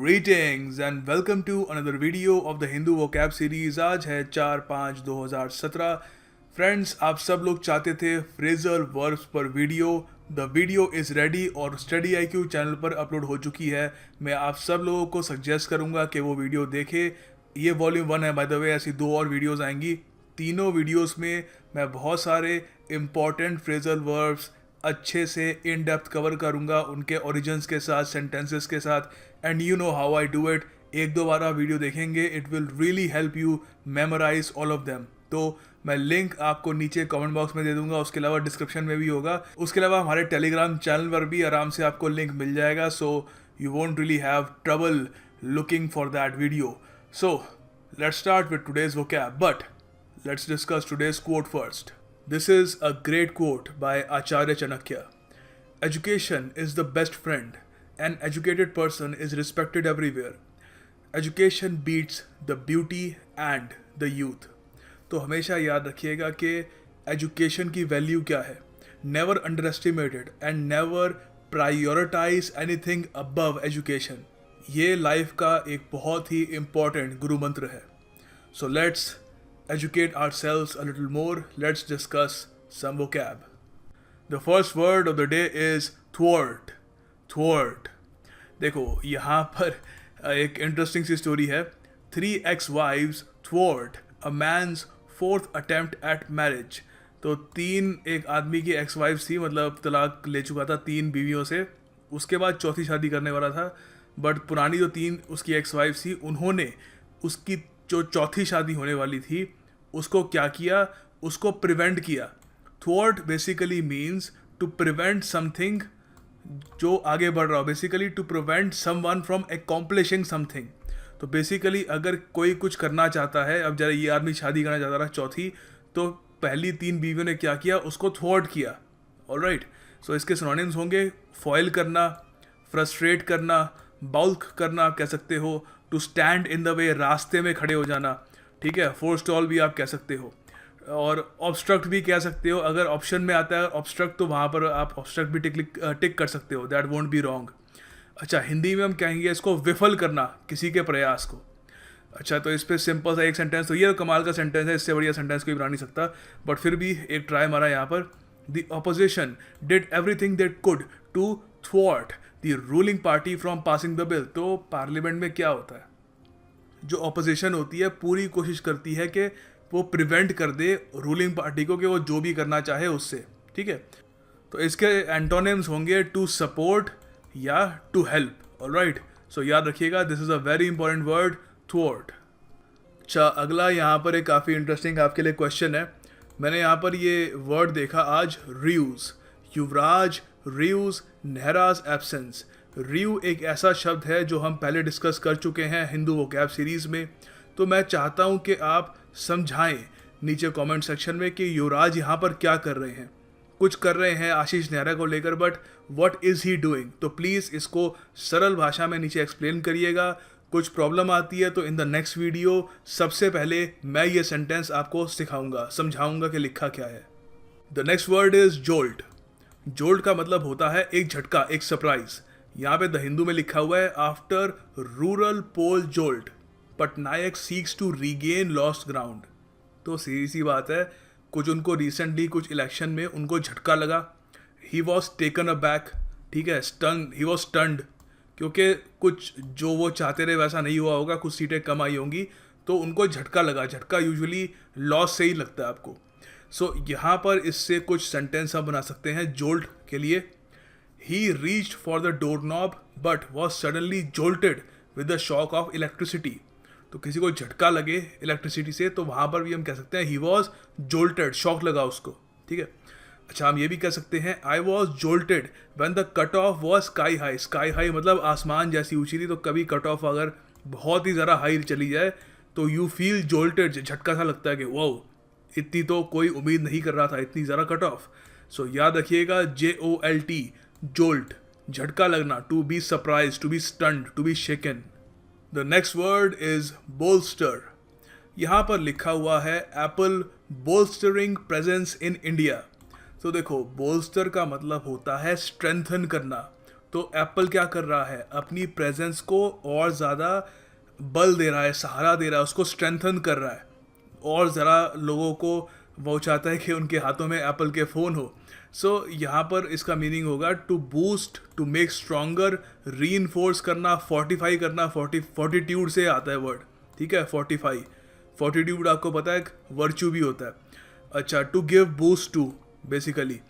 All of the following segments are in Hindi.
Greetings and welcome to another video of the Hindu vocab series। आज है 4/5/2017। फ्रेंड्स, आप सब लोग चाहते थे फ्रेजल वर्ब्स पर video. The video is ready और स्टडी IQ चैनल पर अपलोड हो चुकी है। मैं आप सब लोगों को सजेस्ट करूंगा कि वो वीडियो देखें। ये वॉल्यूम 1 है बाय द वे, ऐसी 2 और वीडियोस आएंगी। तीनों वीडियोस में मैं बहुत सारे इम्पॉर्टेंट फ्रेजल वर्ब्स अच्छे से इन डेप्थ कवर करूंगा, उनके ओरिजिन्स के साथ, सेंटेंसेस के साथ। And you know how I do it. एक दो बार आप वीडियो देखेंगे, it will really help you memorise all of them. तो मैं लिंक आपको नीचे कमेंट बॉक्स में दे दूंगा, उसके अलावा डिस्क्रिप्शन में भी होगा। उसके अलावा हमारे टेलीग्राम चैनल पर भी आराम से आपको लिंक मिल जाएगा, so you won't really have trouble looking for that video. So let's start with today's vocab, but let's discuss today's quote first. This is a great quote by Acharya Chanakya. Education is the best friend. An educated person is respected everywhere. Education beats the beauty and the youth. तो हमेशा याद रखिएगा कि एजुकेशन की वैल्यू क्या है। Never underestimated and never prioritise anything above education. ये लाइफ का एक बहुत ही इम्पॉर्टेंट गुरु मंत्र है। So let's educate ourselves a little more. Let's discuss some vocab. The first word of the day is thwart. Thwart. देखो यहाँ पर एक इंटरेस्टिंग सी स्टोरी है। 3 ex-wives thwart a man's 4th attempt at marriage. तो 3 एक आदमी की एक्स वाइफ्स थी, मतलब तलाक ले चुका था 3 बीवियों से, उसके बाद चौथी शादी करने वाला था। बट पुरानी जो 3 उसकी एक्स वाइफ्स थी, उन्होंने उसकी जो चौथी शादी होने वाली थी उसको क्या किया, उसको प्रिवेंट किया। Thwart basically means to prevent something जो आगे बढ़ रहा हो, basically to prevent someone from accomplishing something. तो बेसिकली अगर कोई कुछ करना चाहता है, अब जरा ये आदमी शादी करना चाहता था चौथी, तो पहली 3 बीवियों ने क्या किया, उसको थ्वार्ट किया। ऑलराइट, सो इसके सिनोनिम्स होंगे फॉइल करना, फ्रस्ट्रेट करना, बाउल्क करना आप कह सकते हो, to stand in the way, रास्ते में खड़े हो जाना, ठीक है, फोरस्टॉल भी आप कह सकते हो, और ऑब्स्ट्रक्ट भी कह सकते हो। अगर ऑप्शन में आता है ऑब्स्ट्रक्ट तो वहाँ पर आप ऑब्स्ट्रक्ट भी टिक कर सकते हो, दैट वोंट बी रॉन्ग। अच्छा, हिंदी में हम कहेंगे इसको विफल करना, किसी के प्रयास को। अच्छा, तो इस पर सिंपल सा एक सेंटेंस, तो ये कमाल का सेंटेंस है, इससे बढ़िया सेंटेंस कोई बना नहीं सकता, बट फिर भी एक ट्राई मारा यहाँ पर। The opposition did everything that could to thwart the ruling party from passing the bill. तो पार्लियामेंट में क्या होता है, जो ऑपोजिशन होती है पूरी कोशिश करती है कि वो प्रिवेंट कर दे रूलिंग पार्टी को कि वो जो भी करना चाहे उससे, ठीक है। तो इसके एंटोनिम्स होंगे टू सपोर्ट या टू हेल्प। ऑलराइट, सो याद रखिएगा, this is a very important word, thwart. अच्छा, अगला यहाँ पर एक काफ़ी इंटरेस्टिंग आपके लिए क्वेश्चन है। मैंने यहाँ पर ये वर्ड देखा आज, रिव्यूज़। युवराज रिव्यूज़ नेहराज एब्सेंस। रिव्यू एक ऐसा शब्द है जो हम पहले डिस्कस कर चुके हैं हिंदू वोकैब सीरीज़ में। तो मैं चाहता हूं कि आप समझाएं नीचे कमेंट सेक्शन में कि युवराज यहाँ पर क्या कर रहे हैं। कुछ कर रहे हैं आशीष नेहरा को लेकर, but what is he doing. तो प्लीज़ इसको सरल भाषा में नीचे एक्सप्लेन करिएगा। कुछ प्रॉब्लम आती है तो इन द नेक्स्ट वीडियो सबसे पहले मैं ये सेंटेंस आपको सिखाऊंगा, समझाऊंगा कि लिखा क्या है। The next word is jolt. Jolt का मतलब होता है एक झटका, एक सरप्राइज। यहाँ पे द हिंदू में लिखा हुआ है, after rural poll jolt Patnaik seeks to regain lost ground. तो सीधी सी बात है, कुछ उनको रिसेंटली कुछ इलेक्शन में उनको झटका लगा। He was taken a back, ठीक है, स्टन, ही वॉज स्टन्ड, क्योंकि कुछ जो वो चाहते रहे वैसा नहीं हुआ होगा, कुछ सीटें कम आई होंगी, तो उनको झटका लगा। झटका यूजुअली लॉस से ही लगता है आपको। सो यहाँ पर इससे कुछ सेंटेंस हम बना सकते हैं जोल्ट के लिए। He reached for the doorknob but was suddenly jolted with the shock of electricity. तो किसी को झटका लगे इलेक्ट्रिसिटी से, तो वहाँ पर भी हम कह सकते हैं he was jolted, शॉक लगा उसको, ठीक है। अच्छा, हम ये भी कह सकते हैं I was jolted when the cut off was sky high. Sky high मतलब आसमान जैसी ऊंची थी। तो कभी कट ऑफ अगर बहुत ही ज़रा हाई चली जाए तो you feel jolted, झटका सा लगता है कि वाओ, इतनी तो कोई उम्मीद नहीं कर रहा था, इतनी ज़रा कट ऑफ। सो याद रखिएगा, JOLT, जोल्ट, झटका लगना, to be surprise, to be stunned, to be shaken. The next word is bolster. यहाँ पर लिखा हुआ है Apple bolstering presence in India. तो देखो, बोल्स्टर का मतलब होता है स्ट्रेंथन करना। तो एप्पल क्या कर रहा है, अपनी प्रेजेंस को और ज़्यादा बल दे रहा है, सहारा दे रहा है, उसको स्ट्रेंथन कर रहा है, और ज़रा लोगों को वो चाहता है कि उनके हाथों में एप्पल के फ़ोन हो. सो यहाँ पर इसका मीनिंग होगा to boost, to make stronger, reinforce करना, फोर्टिफाई करना. फोर्टिट्यूड से आता है वर्ड, ठीक है. फोर्टिफाई, फोर्टिट्यूड आपको पता है एक वर्च्यू भी होता है. अच्छा, to give boost to basically.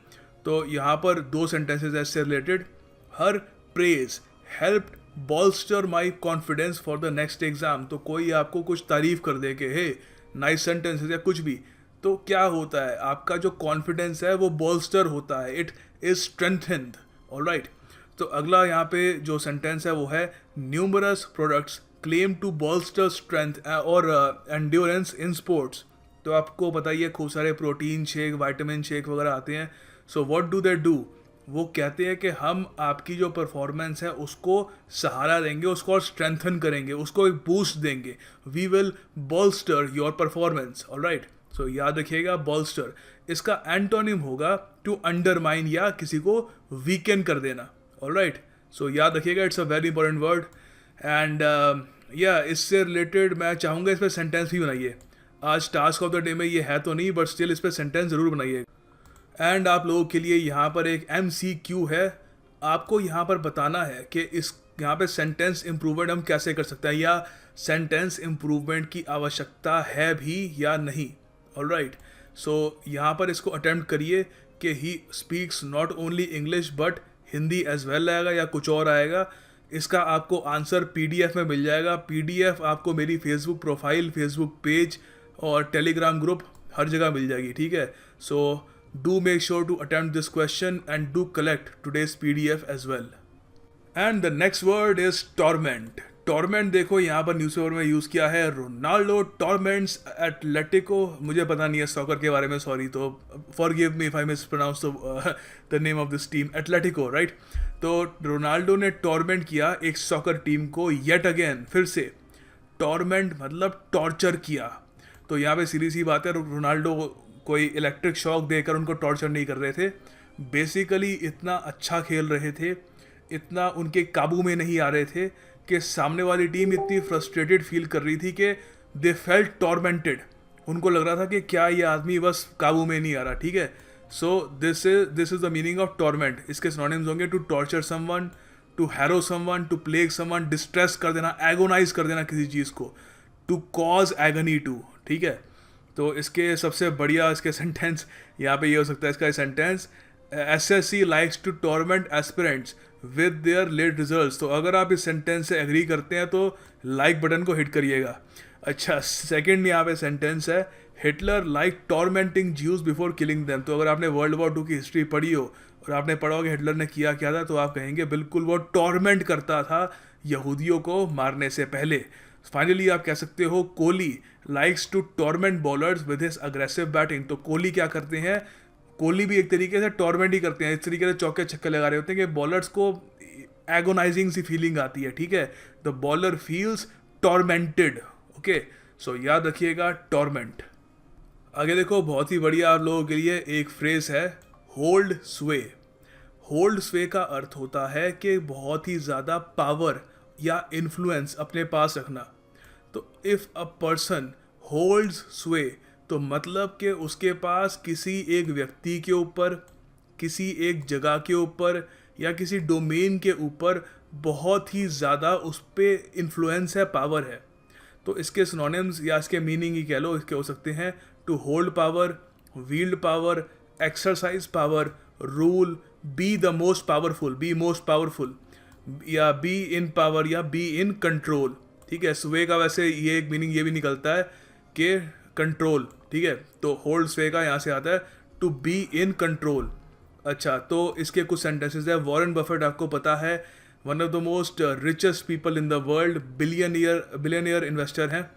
तो यहाँ पर दो सेंटेंसेज है इससे related. Her praise helped bolster my confidence for the next exam. तो कोई आपको कुछ तारीफ कर दे कि हे नाइस सेंटेंसेज या कुछ भी, तो क्या होता है, आपका जो कॉन्फिडेंस है वो बॉल्स्टर होता है, इट इज स्ट्रेंथेंड. ऑलराइट. तो अगला यहाँ पे जो सेंटेंस है वो है numerous products claim to bolster strength और एंड्योरेंस इन स्पोर्ट्स. तो आपको बताइए खूब सारे प्रोटीन शेक, विटामिन शेक वगैरह आते हैं. So what do they do, वो कहते हैं कि हम आपकी जो परफॉर्मेंस है उसको सहारा देंगे, उसको और स्ट्रेंथन करेंगे, उसको एक बूस्ट देंगे. We will bolster your performance. Alright. So याद रखिएगा बॉल्स्टर. इसका एंटोनिम होगा टू अंडरमाइन या किसी को वीकन कर देना. ऑलराइट. सो याद रखिएगा, it's a very important word. And या इससे रिलेटेड मैं चाहूँगा इस पर सेंटेंस भी बनाइए. आज टास्क ऑफ द डे में ये है तो नहीं, बट स्टिल इस पर सेंटेंस ज़रूर बनाइए. एंड आप लोगों के लिए यहाँ पर एक MCQ है. आपको यहाँ पर बताना है कि इस यहाँ पे सेंटेंस इम्प्रूवमेंट हम कैसे कर सकते हैं, या सेंटेंस इम्प्रूवमेंट की आवश्यकता है भी या नहीं. ऑलराइट. सो यहाँ पर इसको अटेम्प्ट करिए कि he speaks not only English but Hindi as well आएगा या कुछ और आएगा. इसका आपको आंसर PDF में मिल जाएगा. PDF आपको मेरी फेसबुक प्रोफाइल, फेसबुक पेज और टेलीग्राम ग्रुप हर जगह मिल जाएगी, ठीक है. सो do make sure to attempt this question and do collect today's PDF as well. And the next word is torment. Torment देखो यहाँ पर न्यूज़पेपर में यूज़ किया है. Ronaldo torments Atletico. मुझे पता नहीं है सॉकर के बारे में, सॉरी, तो forgive me if I mispronounce the name of this team. Atletico, right. तो रोनाल्डो ने टॉर्मेंट किया एक सॉकर टीम को येट अगेन, फिर से. टॉर्मेंट मतलब टॉर्चर किया. तो यहाँ पे सीधी सी बात है, रोनाल्डो कोई इलेक्ट्रिक शॉक देकर उनको टॉर्चर नहीं कर रहे थे. बेसिकली इतना अच्छा खेल रहे थे, इतना उनके काबू में नहीं आ रहे थे कि सामने वाली टीम इतनी फ्रस्ट्रेटेड फील कर रही थी कि दे फेल्ट टॉर्मेंटेड. उनको लग रहा था कि क्या ये आदमी बस काबू में नहीं आ रहा, ठीक है. So this is the meaning of torment. इसके सिनोनिम्स होंगे to torture someone, to harrow someone, to plague someone, distress कर देना, एगोनाइज कर देना किसी चीज़ को, टू कॉज एगनी टू, ठीक है. तो इसके सबसे बढ़िया इसके सेंटेंस यहाँ पे ये हो सकता है. इसका sentence SSC likes to torment aspirants with their late results. तो अगर आप इस सेंटेंस से एग्री करते हैं तो लाइक बटन को हिट करिएगा. अच्छा, सेकंड यहाँ पे सेंटेंस है Hitler like tormenting Jews before killing them. तो अगर आपने वर्ल्ड वॉर 2 की हिस्ट्री पढ़ी हो और आपने पढ़ा हो कि हिटलर ने किया क्या था, तो आप कहेंगे बिल्कुल वो टॉर्मेंट करता था यहूदियों को मारने से पहले. फाइनली आप कह सकते हो Kohli likes to torment bowlers with his aggressive batting. तो कोहली क्या करते हैं, कोहली भी एक तरीके से टॉर्मेंट ही करते हैं. इस तरीके से चौके छक्के लगा रहे होते हैं कि बॉलर्स को एगोनाइजिंग सी फीलिंग आती है, ठीक है. The bowler feels tormented. Okay. So याद रखिएगा टॉर्मेंट. आगे देखो, बहुत ही बढ़िया आप लोगों के लिए एक फ्रेज है होल्ड स्वे. होल्ड स्वे का अर्थ होता है कि बहुत ही ज़्यादा पावर या इन्फ्लुएंस अपने पास रखना. तो इफ़ अ पर्सन होल्ड्स स्वे, तो मतलब कि उसके पास किसी एक व्यक्ति के ऊपर, किसी एक जगह के ऊपर या किसी डोमेन के ऊपर बहुत ही ज़्यादा उस पर इन्फ्लुएंस है, पावर है. तो इसके सिनोनिम्स या इसके मीनिंग ही कह लो, इसके हो सकते हैं to hold power, wield power, exercise power, rule, be the most powerful, be most powerful, या बी इन पावर या बी इन कंट्रोल, ठीक है. स्वे का वैसे ये एक मीनिंग ये भी निकलता है कि कंट्रोल, ठीक है. तो होल्ड स्वे का यहाँ से आता है टू बी इन कंट्रोल. अच्छा, तो इसके कुछ सेंटेंसेस है. वॉरेन बफेट आपको पता है one of the most richest people in the world, billionaire investor हैं.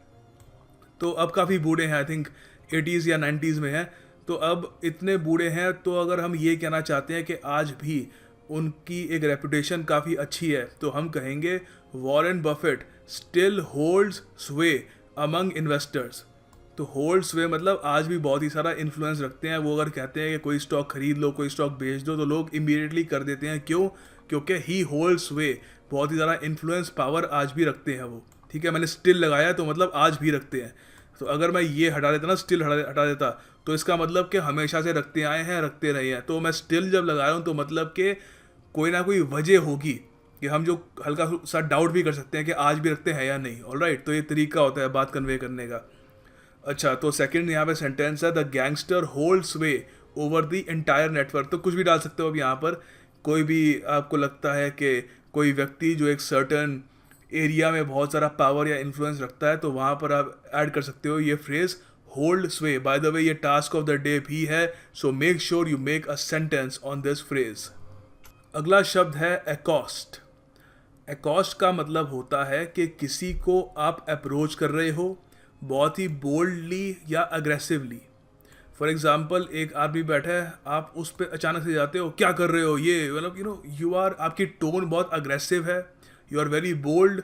तो अब काफ़ी बूढ़े हैं, आई थिंक 80s या 90s में हैं. तो अब इतने बूढ़े हैं, तो अगर हम ये कहना चाहते हैं कि आज भी उनकी एक रेपुटेशन काफ़ी अच्छी है, तो हम कहेंगे वॉरेन बफेट स्टिल होल्ड्स स्वे अमंग इन्वेस्टर्स. तो होल्ड स्वे मतलब आज भी बहुत ही सारा इन्फ्लुएंस रखते हैं. वो अगर कहते हैं कि कोई स्टॉक खरीद लो, कोई स्टॉक बेच दो, तो लोग इमीडिएटली कर देते हैं. क्यों? क्योंकि ही होल्ड्स वे, बहुत ही ज़्यादा इन्फ्लुएंस पावर आज भी रखते हैं वो, ठीक है। मैंने स्टिल लगाया तो मतलब आज भी रखते हैं। तो अगर मैं ये हटा देता ना, स्टिल हटा देता, तो इसका मतलब कि हमेशा से रखते आए हैं, रखते रहे हैं। तो मैं स्टिल जब लगा रहा हूँ तो मतलब कि कोई ना कोई वजह होगी कि हम जो हल्का सा डाउट भी कर सकते हैं कि आज भी रखते हैं या नहीं। ऑलराइट, तो ये तरीका होता है बात कन्वे करने का। अच्छा, तो सेकंड यहाँ पे सेंटेंस है, the gangster holds way over the entire network. तो कुछ भी डाल सकते हो अब यहाँ पर, कोई भी आपको लगता है कि कोई व्यक्ति जो एक सर्टन एरिया में बहुत सारा पावर या इन्फ्लुएंस रखता है, तो वहाँ पर आप ऐड कर सकते हो ये फ्रेज होल्ड स्वे। बाय द वे ये टास्क ऑफ द डे भी है, so make sure you make a sentence on this phrase. अगला शब्द है एकॉस्ट। एकॉस्ट का मतलब होता है कि किसी को आप अप्रोच कर रहे हो बहुत ही बोल्डली या अग्रेसिवली। फॉर एग्जाम्पल, एक आदमी बैठा है, आप उस पर अचानक से जाते हो, क्या कर रहे हो, ये मतलब यू आर, आपकी टोन बहुत अग्रेसिव है, यू आर वेरी बोल्ड,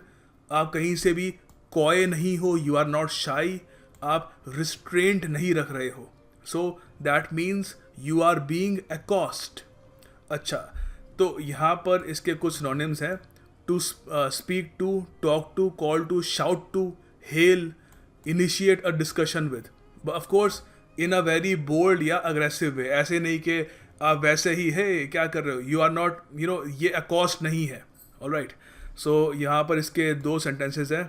आप कहीं से भी कॉय नहीं हो, यू आर नॉट शाई, आप रिस्ट्रेंट नहीं रख रहे हो। So that means you are being accost. अच्छा, तो यहाँ पर इसके कुछ सिनोनिम्स हैं, to speak to, talk to, call to, shout to, hail, initiate a discussion with. Of course in a very bold या अग्रेसिव वे, ऐसे नहीं कि आप वैसे ही है क्या कर रहे हो, यू आर नॉट, ये अकॉस्ट नहीं है। ऑलराइट, सो यहाँ पर इसके दो सेंटेंसेस हैं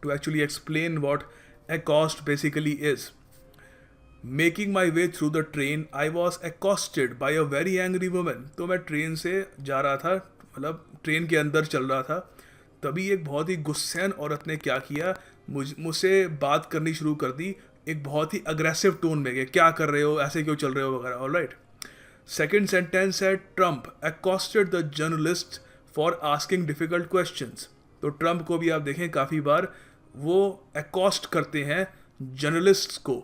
to actually explain what accost basically is. Making my way through the train I was accosted by a very angry woman. तो मैं ट्रेन से जा रहा था, मतलब ट्रेन के अंदर चल रहा था, तभी एक बहुत ही गुस्सैन औरत ने क्या किया, मुझसे बात करनी शुरू कर दी एक बहुत ही अग्रेसिव टोन में, कि क्या कर रहे हो, ऐसे क्यों चल रहे हो वगैरह। ऑलराइट, सेकेंड सेंटेंस है, Trump accosted the journalist for asking difficult questions. तो ट्रम्प को भी आप देखें काफ़ी बार वो accost करते हैं जर्नलिस्ट्स को,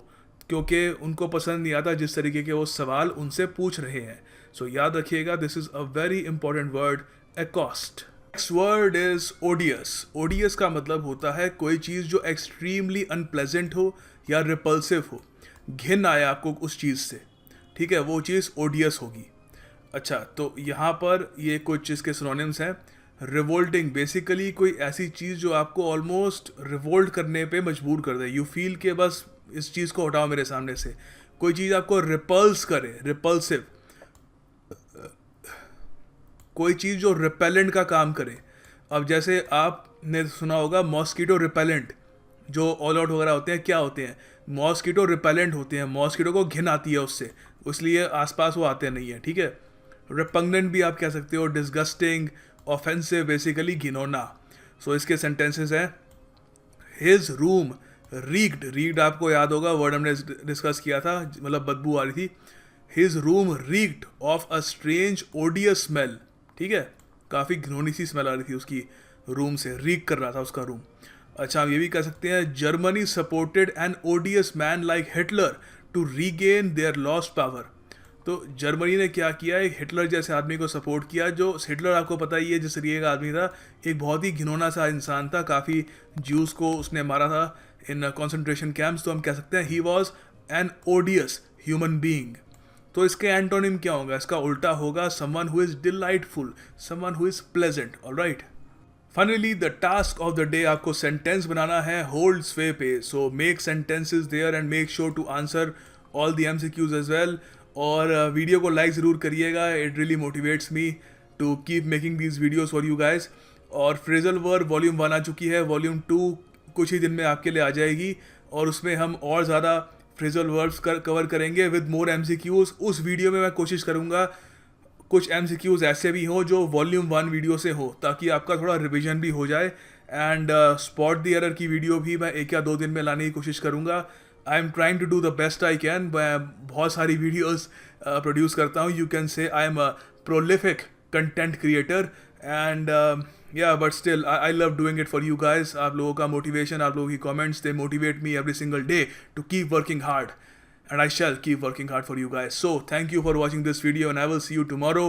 क्योंकि उनको पसंद नहीं आता जिस तरीके के वो सवाल उनसे पूछ रहे हैं। सो याद रखिएगा, this is a very important word, accost। Next word is ओडियस। ओडियस का मतलब होता है कोई चीज़ जो एक्सट्रीमली अनप्लेजेंट हो या रिपल्सिव हो, घिन आए आपको उस चीज़ से, ठीक है, वो चीज़ ओडियस होगी। अच्छा, तो यहाँ पर ये कुछ इसके सिनोनिम्स हैं। रिवोल्टिंग, बेसिकली कोई ऐसी चीज़ जो आपको ऑलमोस्ट रिवोल्ट करने पे मजबूर कर दे, यू फील के बस इस चीज़ को हटाओ मेरे सामने से। कोई चीज़ आपको रिपल्स करे, रिपल्सिव, कोई चीज़ जो रिपेलेंट का काम करे। अब जैसे आपने सुना होगा मॉस्किटो रिपेलेंट, जो ऑल आउट वगैरह होते हैं, क्या होते हैं, मॉस्किटो रिपेलेंट होते हैं, मॉस्किटो को घिन आती है उससे, इसलिए आसपास वो आते नहीं है, ठीक है। रिपग्नेंट भी आप कह सकते हो, डिस्गस्टिंग, ऑफेंसिव, बेसिकली घिनौना। सो इसके सेंटेंसेस हैं, हिज रूम रीक्ड, रीक्ड आपको याद होगा, वर्ड हमने डिस्कस किया था, मतलब बदबू आ रही थी। His room reeked of a strange odious smell, ठीक है, काफ़ी घिनौनी सी स्मेल आ रही थी उसकी रूम से, रीक कर रहा था उसका रूम। अच्छा, हम ये भी कह सकते हैं, Germany supported an odious man like Hitler to regain their lost power. तो जर्मनी ने क्या किया, एक हिटलर जैसे आदमी को सपोर्ट किया, जो हिटलर आपको पता ही है जिस तरीके का आदमी था, एक बहुत ही घिनौना सा इंसान था, काफ़ी ज्यूस को उसने मारा था इन कॉन्सेंट्रेशन कैंप्स। तो हम कह सकते हैं he was an odious human being. तो इसके एंटोनिम क्या होगा, इसका उल्टा होगा someone who is delightful, someone who is pleasant. Alright, finally the task of the day, आपको सेंटेंस बनाना है होल्ड स्वे पे। So make sentences there and make sure to answer all the MCQs as well. और वीडियो को लाइक ज़रूर करिएगा, it really motivates me to keep making these videos for you guys. और फ्रेजल वर्ब वॉल्यूम 1 आ चुकी है, वॉल्यूम 2 कुछ ही दिन में आपके लिए आ जाएगी, और उसमें हम और ज़्यादा फ्रेजल वर्ब्स कवर करेंगे विद मोर MCQs। उस वीडियो में मैं कोशिश करूँगा कुछ MCQs ऐसे भी हों जो वॉल्यूम 1 वीडियो से हो, ताकि आपका थोड़ा रिवीजन भी हो जाए। एंड स्पॉट द एरर की वीडियो भी मैं 1 या 2 दिन में लाने की कोशिश करूँगा। I am trying to do the best I can. मैं बहुत सारी वीडियोज़ प्रोड्यूस करता हूँ, you can say I am a prolific content creator, and yeah, but still I love doing it for you guys. आप लोगों का मोटिवेशन, आप लोगों की comments, they motivate me every single day to keep working hard, and I shall keep working hard for you guys. So thank you for watching this video, and I will see you tomorrow.